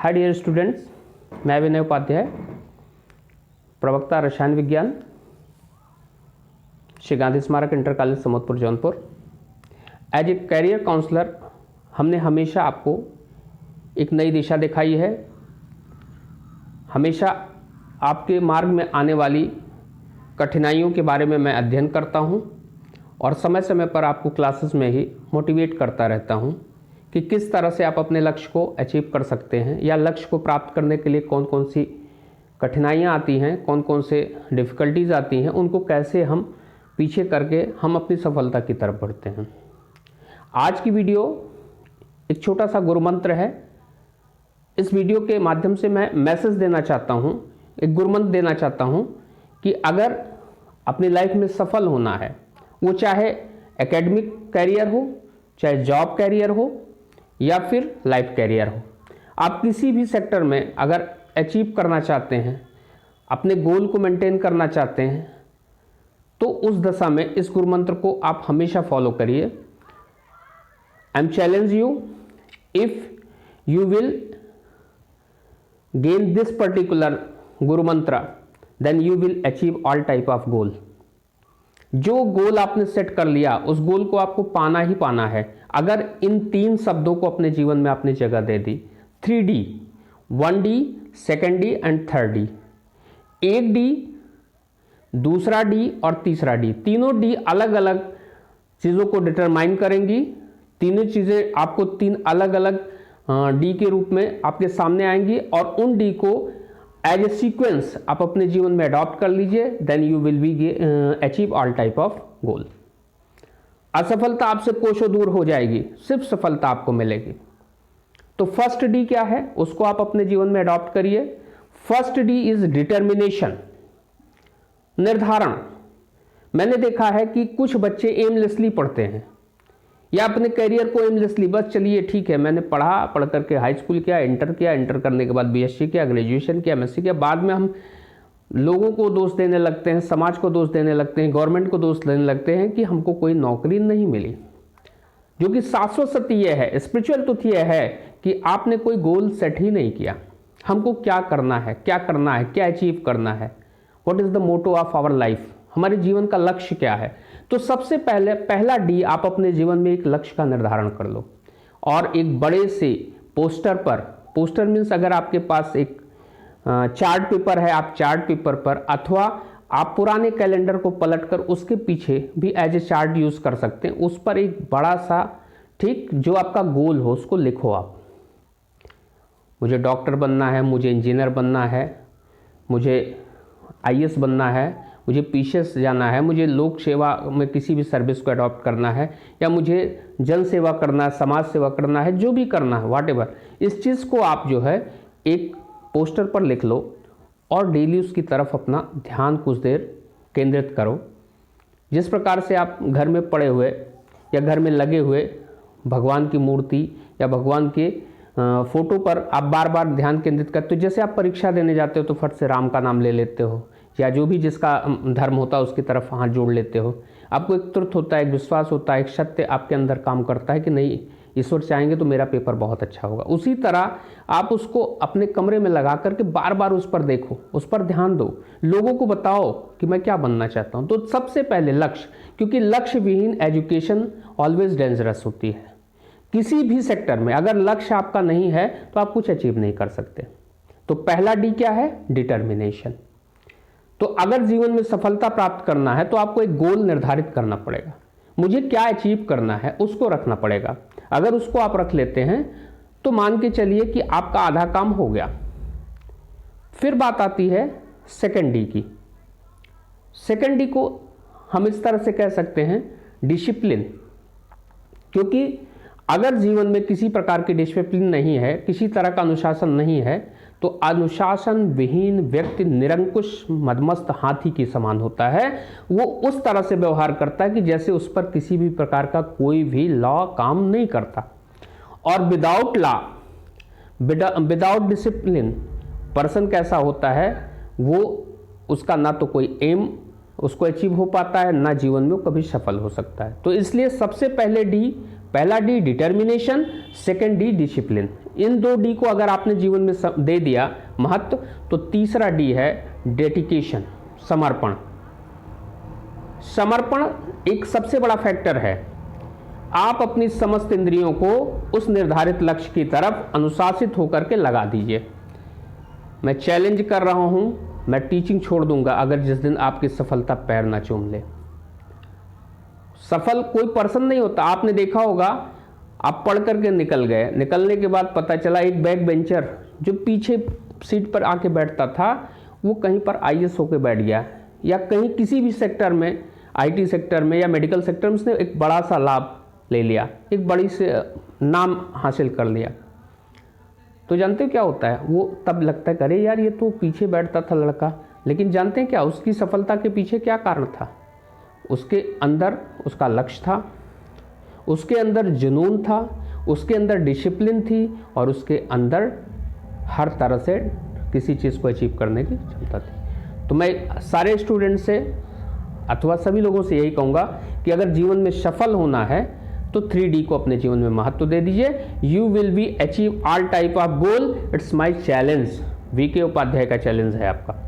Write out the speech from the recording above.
Hi dear students, मैं विनय उपाध्याय, प्रवक्ता रसायन विज्ञान, श्री गांधी स्मारक inter college Samodpur Jaunpur. As a career counsellor हमने हमेशा आपको एक नई दिशा दिखाई है। हमेशा आपके मार्ग में आने वाली कठिनाइयों के बारे में मैं अध्ययन करता हूं और समय समय पर आपको क्लासेस में ही मोटिवेट करता रहता हूं कि किस तरह से आप अपने लक्ष्य को अचीव कर सकते हैं या लक्ष्य को प्राप्त करने के लिए कौन कौन सी कठिनाइयाँ आती हैं, कौन कौन से डिफ़िकल्टीज़ आती हैं, उनको कैसे हम पीछे करके हम अपनी सफलता की तरफ बढ़ते हैं। आज की वीडियो एक छोटा सा गुरु मंत्र है। इस वीडियो के माध्यम से मैं मैसेज देना चाहता हूँ, एक गुरु मंत्र देना चाहता हूँ कि अगर अपनी लाइफ में सफल होना है, वो चाहे एकेडमिक कैरियर हो, चाहे जॉब कैरियर हो या फिर लाइफ कैरियर हो, आप किसी भी सेक्टर में अगर अचीव करना चाहते हैं, अपने गोल को मेंटेन करना चाहते हैं, तो उस दशा में इस गुरु मंत्र को आप हमेशा फॉलो करिए। I am challenge you, if you will gain this particular guru mantra then you will achieve all type of goal. जो गोल आपने सेट कर लिया उस गोल को आपको पाना ही पाना है। अगर इन 3 शब्दों को अपने जीवन में आपने जगह दे दी, 3D, 1D, 2D and 3D, एक D, दूसरा D और तीसरा D, तीनों D अलग अलग चीज़ों को डिटरमाइन करेंगी। तीनों चीज़ें आपको 3 अलग अलग D के रूप में आपके सामने आएंगी और उन D को एज ए सीक्वेंस आप अपने जीवन में अडॉप्ट कर लीजिए, then you will be achieve all type of goal. असफलता आपसे कोसों दूर हो जाएगी, सिर्फ सफलता आपको मिलेगी। तो फर्स्ट डी क्या है, उसको आप अपने जीवन में अडॉप्ट करिए। फर्स्ट डी इज डिटर्मिनेशन, निर्धारण। मैंने देखा है कि कुछ बच्चे एमलेसली पढ़ते हैं या अपने करियर को एमलेसली, बस चलिए ठीक है, मैंने पढ़ करके हाई स्कूल किया, इंटर करने के बाद बीएससी किया, ग्रेजुएशन किया, एमएससी किया। बाद में हम लोगों को दोष देने लगते हैं, समाज को दोष देने लगते हैं, गवर्नमेंट को दोष देने लगते हैं कि हमको कोई नौकरी नहीं मिली। जो कि शाश्वत सत्य यह है, स्पिरिचुअल तथ्य यह है कि आपने कोई गोल सेट ही नहीं किया। हमको क्या करना है, क्या अचीव करना है, what is the motto of our life, हमारे जीवन का लक्ष्य क्या है। तो सबसे पहला डी, आप अपने जीवन में एक लक्ष्य का निर्धारण कर लो और एक बड़े से पोस्टर मीन्स अगर आपके पास एक चार्ट पेपर है, आप चार्ट पेपर पर अथवा आप पुराने कैलेंडर को पलटकर उसके पीछे भी एज ए चार्ट यूज कर सकते हैं। उस पर एक बड़ा सा जो आपका गोल हो उसको लिखो आप। मुझे डॉक्टर बनना है, मुझे इंजीनियर बनना है, मुझे आईएएस बनना है, मुझे पीसीएस जाना है, मुझे लोक सेवा में किसी भी सर्विस को अडॉप्ट करना है, या मुझे जन सेवा करना है, समाज सेवा करना है, जो भी करना है व्हाटएवर, इस चीज़ को आप जो है एक पोस्टर पर लिख लो और डेली उसकी तरफ अपना ध्यान कुछ देर केंद्रित करो। जिस प्रकार से आप घर में पड़े हुए या घर में लगे हुए भगवान की मूर्ति या भगवान के फोटो पर आप बार बार ध्यान केंद्रित करते हो। जैसे आप परीक्षा देने जाते हो तो फट से राम का नाम ले लेते हो, या जो भी जिसका धर्म होता है उसकी तरफ हाथ जोड़ लेते हो। आपको एक तुरंत होता है, एक विश्वास होता है, एक सत्य आपके अंदर काम करता है कि नहीं, ईश्वर चाहेंगे तो मेरा पेपर बहुत अच्छा होगा। उसी तरह आप उसको अपने कमरे में लगा करके बार बार उस पर देखो, उस पर ध्यान दो, लोगों को बताओ कि मैं क्या बनना चाहता हूँ। तो सबसे पहले लक्ष्य, क्योंकि लक्ष्य विहीन एजुकेशन ऑलवेज डेंजरस होती है। किसी भी सेक्टर में अगर लक्ष्य आपका नहीं है तो आप कुछ अचीव नहीं कर सकते। तो पहला डी क्या है, डिटर्मिनेशन। तो अगर जीवन में सफलता प्राप्त करना है तो आपको एक गोल निर्धारित करना पड़ेगा। मुझे क्या अचीव करना है उसको रखना पड़ेगा। अगर उसको आप रख लेते हैं तो मान के चलिए कि आपका आधा काम हो गया। फिर बात आती है सेकंड डी की। सेकंड डी को हम इस तरह से कह सकते हैं डिसिप्लिन, क्योंकि अगर जीवन में किसी प्रकार की डिसिप्लिन नहीं है, किसी तरह का अनुशासन नहीं है, तो अनुशासन विहीन व्यक्ति निरंकुश मदमस्त हाथी के समान होता है। वो उस तरह से व्यवहार करता है कि जैसे उस पर किसी भी प्रकार का कोई भी लॉ काम नहीं करता। और without law, without discipline person कैसा होता है, वो उसका ना तो कोई एम उसको अचीव हो पाता है, ना जीवन में वो कभी सफल हो सकता है। तो इसलिए सबसे पहले डी पहला D determination, second D discipline. इन 2 डी को अगर आपने जीवन में दे दिया महत्व, तो तीसरा डी है डेडिकेशन, समर्पण। समर्पण एक सबसे बड़ा फैक्टर है। आप अपनी समस्त इंद्रियों को उस निर्धारित लक्ष्य की तरफ अनुशासित होकर के लगा दीजिए। मैं चैलेंज कर रहा हूं, मैं टीचिंग छोड़ दूंगा अगर जिस दिन आपकी सफलता पैर ना चूम ले। सफल कोई पर्सन नहीं होता। आपने देखा होगा, आप पढ़ करके निकल गए, निकलने के बाद पता चला एक बैक बेंचर जो पीछे सीट पर आके बैठता था, वो कहीं पर आईएएस होके बैठ गया, या कहीं किसी भी सेक्टर में, आईटी सेक्टर में या मेडिकल सेक्टर में उसने एक बड़ा सा लाभ ले लिया, एक बड़ी से नाम हासिल कर लिया। तो जानते हो क्या होता है? वो तब लगता है अरे यार ये तो पीछे बैठता था लड़का, लेकिन जानते हैं क्या उसकी सफलता के पीछे क्या कारण था? उसके अंदर उसका लक्ष्य था, उसके अंदर जुनून था, उसके अंदर डिसिप्लिन थी, और उसके अंदर हर तरह से किसी चीज़ को अचीव करने की क्षमता थी। तो मैं सारे स्टूडेंट से अथवा सभी लोगों से यही कहूँगा कि अगर जीवन में सफल होना है तो 3D को अपने जीवन में महत्व दे दीजिए। You will be achieve all type of goal, it's my challenge. VK Upadhyay का चैलेंज है आपका।